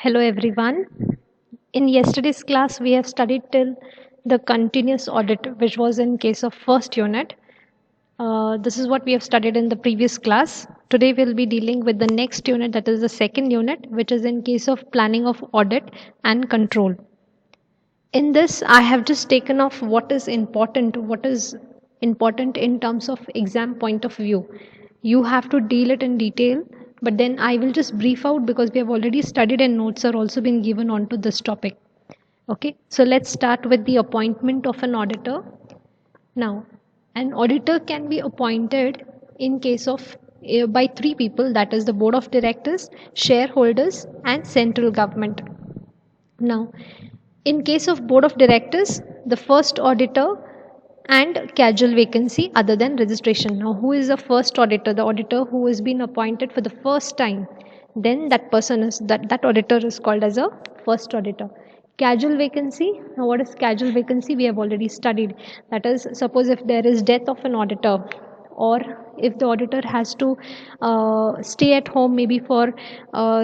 Hello everyone. In yesterday's class, we have studied till the continuous audit, which was in case of first unit. This is what we have studied in the previous class. Today, we'll be dealing with the next unit, that is the second unit, which is in case of planning of audit and control. In this, I have just taken off what is important in terms of exam point of view. You have to deal it in detail, but then I will just brief out because we have already studied and notes are also been given onto this topic. Okay, so let's start with the appointment of an auditor. Now, an auditor can be appointed in case of by three people, that is the board of directors, shareholders, and central government. Now, in case of board of directors, the first auditor and casual vacancy other than registration. Now, who is the first auditor? The auditor who has been appointed for the first time. Then that person is that auditor is called as a first auditor. Casual vacancy. Now, what is casual vacancy? We have already studied. That is, suppose if there is death of an auditor, or if the auditor has to stay at home maybe for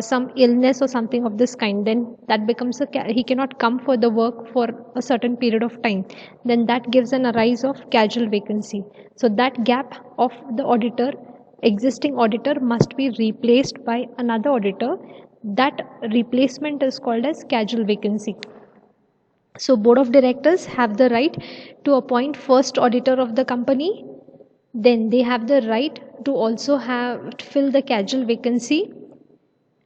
some illness or something of this kind, then that becomes he cannot come for the work for a certain period of time, then that gives an arise of casual vacancy. So that gap of the auditor, existing auditor, must be replaced by another auditor. That replacement is called as casual vacancy. So board of directors have the right to appoint first auditor of the company. Then they have the right to also have fill the casual vacancy.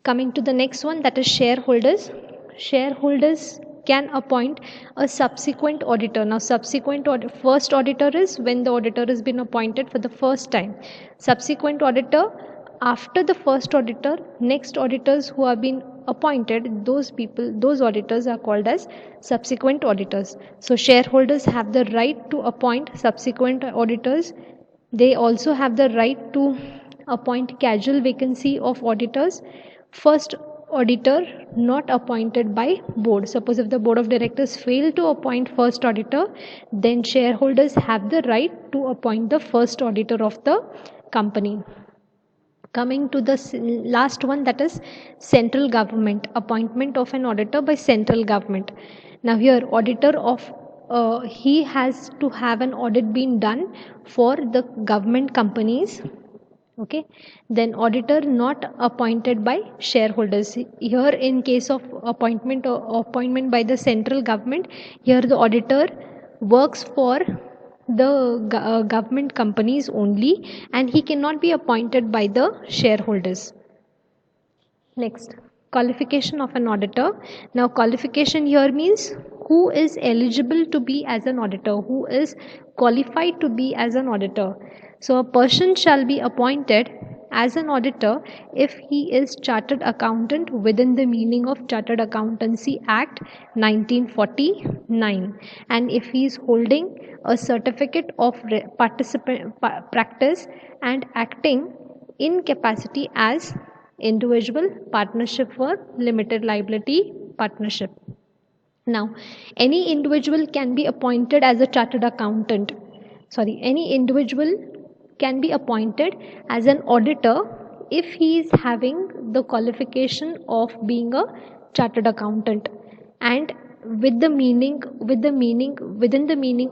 Coming to the next one, that is shareholders. Shareholders can appoint a subsequent auditor. Now, first auditor is when the auditor has been appointed for the first time. Subsequent auditor, after the first auditor, next auditors who have been appointed, those auditors are called as subsequent auditors. So shareholders have the right to appoint subsequent auditors. They also have the right to appoint casual vacancy of auditors. First auditor not appointed by board. Suppose if the board of directors fail to appoint first auditor, then shareholders have the right to appoint the first auditor of the company. Coming to the last one, that is central government, appointment of an auditor by central government. Now here auditor of he has to have an audit being done for the government companies. Okay, then auditor not appointed by shareholders. Here in case of appointment by the central government, here the auditor works for the government companies only, and he cannot be appointed by the shareholders. Next, qualification of an auditor. Now, qualification here means who is eligible to be as an auditor, who is qualified to be as an auditor. So, a person shall be appointed as an auditor if he is chartered accountant within the meaning of Chartered Accountancy Act 1949, and if he is holding a certificate of practice and acting in capacity as individual, partnership, or limited liability partnership. Now, any individual can be appointed as a chartered accountant. Any individual can be appointed as an auditor if he is having the qualification of being a chartered accountant, and within the meaning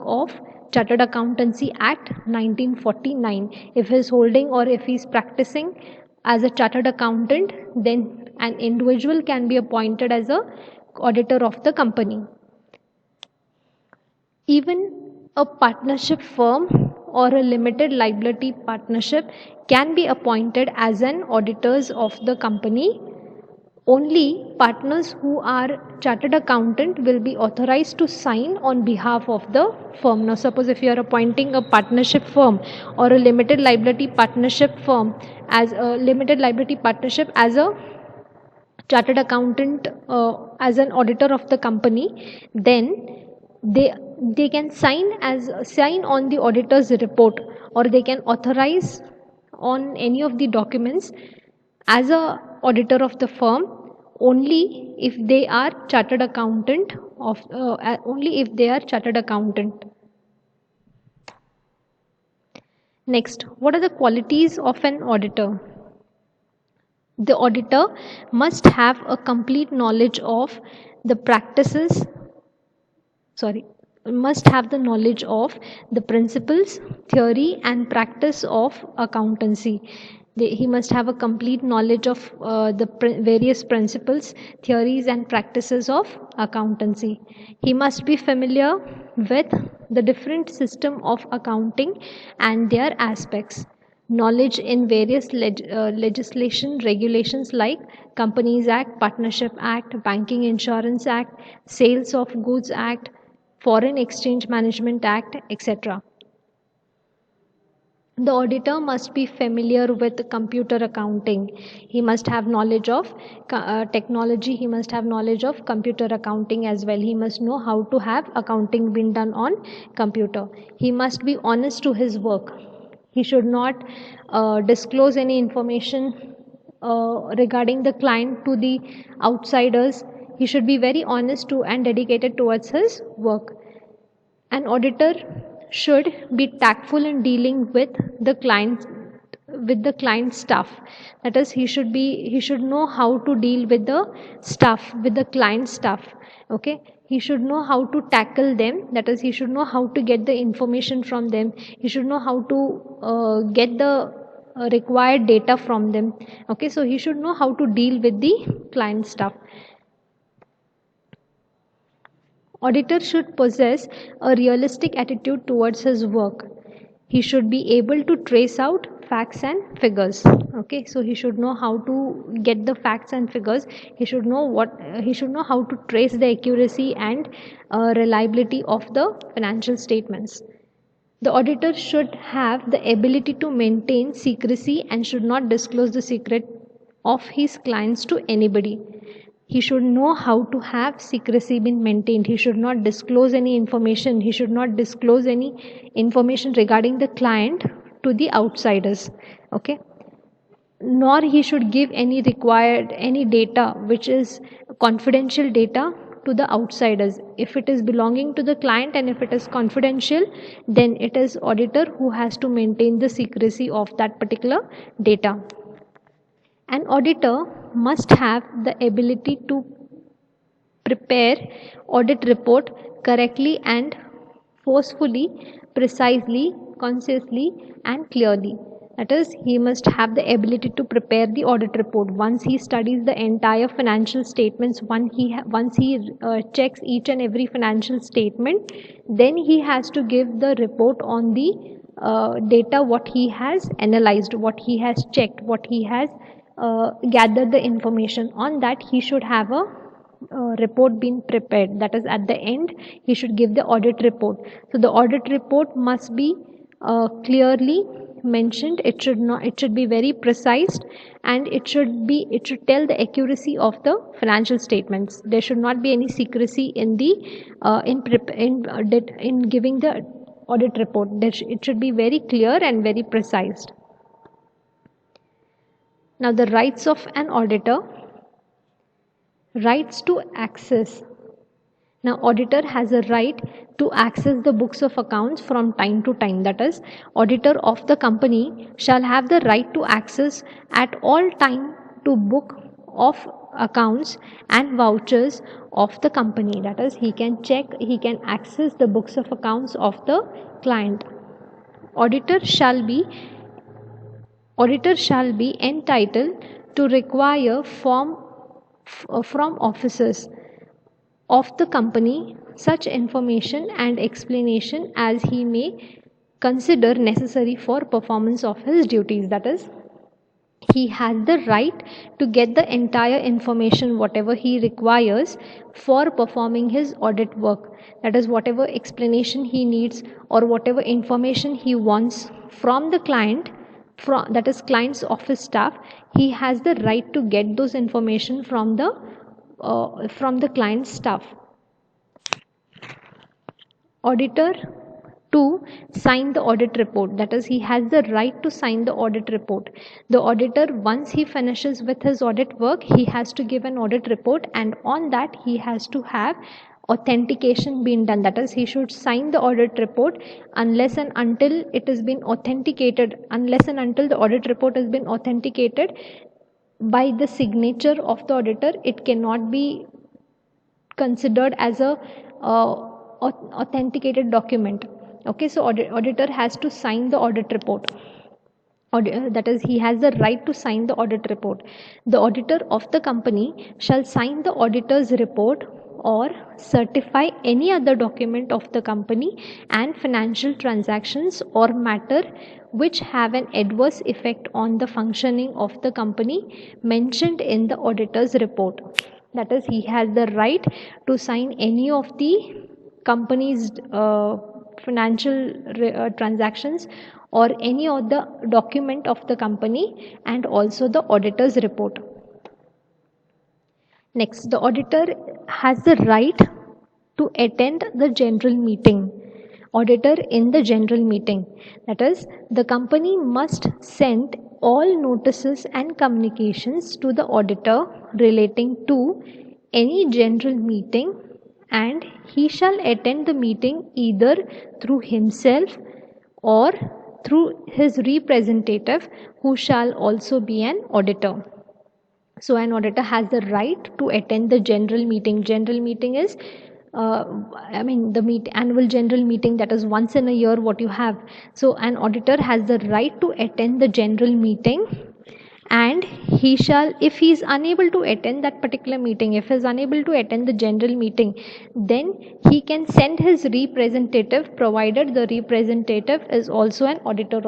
of Chartered Accountancy Act 1949. If he is holding or if he is practicing as a chartered accountant, then an individual can be appointed as a auditor of the company. Even a partnership firm or a limited liability partnership can be appointed as an auditors of the company. Only partners who are chartered accountant will be authorized to sign on behalf of the firm. Now, suppose if you are appointing a partnership firm or a limited liability partnership firm as a chartered accountant as an auditor of the company, then they can sign on the auditor's report, or they can authorize on any of the documents as a auditor of the firm only if they are chartered accountant. Next, what are the qualities of an auditor? The auditor must have a complete knowledge of the practices, sorry, must have the knowledge of the principles, theory, and practice of accountancy. He must have a complete knowledge of the various principles, theories, and practices of accountancy. He must be familiar with the different system of accounting and their aspects. Knowledge in various legislation regulations like Companies Act, Partnership Act, Banking Insurance Act, Sales of Goods Act, Foreign Exchange Management Act, etc. The auditor must be familiar with computer accounting. He must have knowledge of technology. He must have knowledge of computer accounting as well. He must know how to have accounting being done on computer. He must be honest to his work. He should not disclose any information regarding the client to the outsiders. He should be very honest to and dedicated towards his work. An auditor should be tactful in dealing with the client staff. That is, he should know how to deal with the staff, with the client staff. Okay, he should know how to tackle them. That is, he should know how to get the information from them. He should know how to get the required data from them. Okay, so he should know how to deal with the client staff. Auditor should possess a realistic attitude towards his work. He should be able to trace out facts and figures. Okay, so he should know how to get the facts and figures. He should know how to trace the accuracy and reliability of the financial statements. The auditor should have the ability to maintain secrecy and should not disclose the secret of his clients to anybody. He should know how to have secrecy been maintained. He should not disclose any information. He should not disclose any information regarding the client to the outsiders. Okay, nor he should give any data which is confidential data to the outsiders. If it is belonging to the client and if it is confidential, then it is auditor who has to maintain the secrecy of that particular data. An auditor must have the ability to prepare audit report correctly and forcefully, precisely, concisely, and clearly. That is, he must have the ability to prepare the audit report. Once he studies the entire financial statements, once he checks each and every financial statement, then he has to give the report on the data, what he has analyzed, what he has checked, what he has gathered the information. On that, he should have a report being prepared. That is, at the end he should give the audit report. So the audit report must be clearly mentioned. It should be very precise, and it should tell the accuracy of the financial statements. There should not be any secrecy in the in giving the audit report. It should be very clear and very precise. Now, the rights of an auditor. Rights to access. Now, auditor has a right to access the books of accounts from time to time. That is, auditor of the company shall have the right to access at all time to book of accounts and vouchers of the company. That is, he can access the books of accounts of the client. Auditor shall be entitled to require from officers of the company such information and explanation as he may consider necessary for performance of his duties. That is, he has the right to get the entire information whatever he requires for performing his audit work. That is, whatever explanation he needs or whatever information he wants from the client, that is client's office staff, he has the right to get those information from the client's staff. Auditor to sign the audit report. That is, he has the right to sign the audit report. The auditor, once he finishes with his audit work, he has to give an audit report, and on that he has to have authentication being done. That is, he should sign the audit report unless and until it has been authenticated, unless and until the audit report has been authenticated. by the signature of the auditor, it cannot be considered as a authenticated document. Okay, so auditor has to sign the audit report. That is, he has the right to sign the audit report. The auditor of the company shall sign the auditor's report or certify any other document of the company and financial transactions or matter which have an adverse effect on the functioning of the company mentioned in the auditor's report. That is, he has the right to sign any of the company's financial transactions or any of the document of the company and also the auditor's report. Next, the auditor has the right to attend the general meeting. Auditor in the general meeting. That is, the company must send all notices and communications to the auditor relating to any general meeting, and he shall attend the meeting either through himself or through his representative, who shall also be an auditor. So an auditor has the right to attend the general meeting. General meeting is the annual general meeting, that is once in a year what you have. So an auditor has the right to attend the general meeting, and he shall, if he is unable to attend that particular meeting, if he is unable to attend the general meeting, then he can send his representative, provided the representative is also an auditor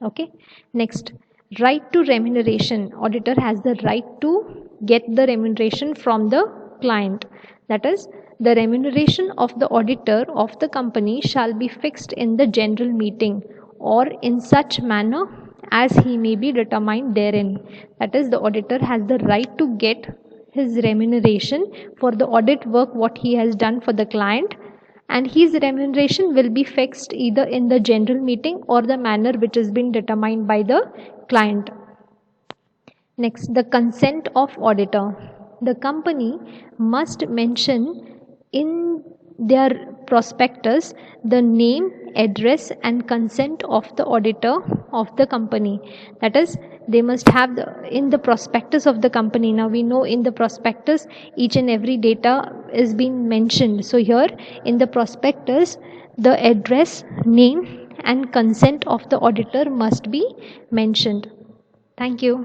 Okay. Next, right to remuneration. Auditor has the right to get the remuneration from the client. That is, the remuneration of the auditor of the company shall be fixed in the general meeting or in such manner as he may be determined therein. That is, the auditor has the right to get his remuneration for the audit work what he has done for the client, and his remuneration will be fixed either in the general meeting or the manner which has been determined by the client. Next, the consent of auditor. The company must mention in their prospectus the name, address and consent of the auditor of the company. That is, they must have in the prospectus of the company. Now we know in the prospectus each and every data is being mentioned. So here in the prospectus, the address, name and consent of the auditor must be mentioned. Thank you.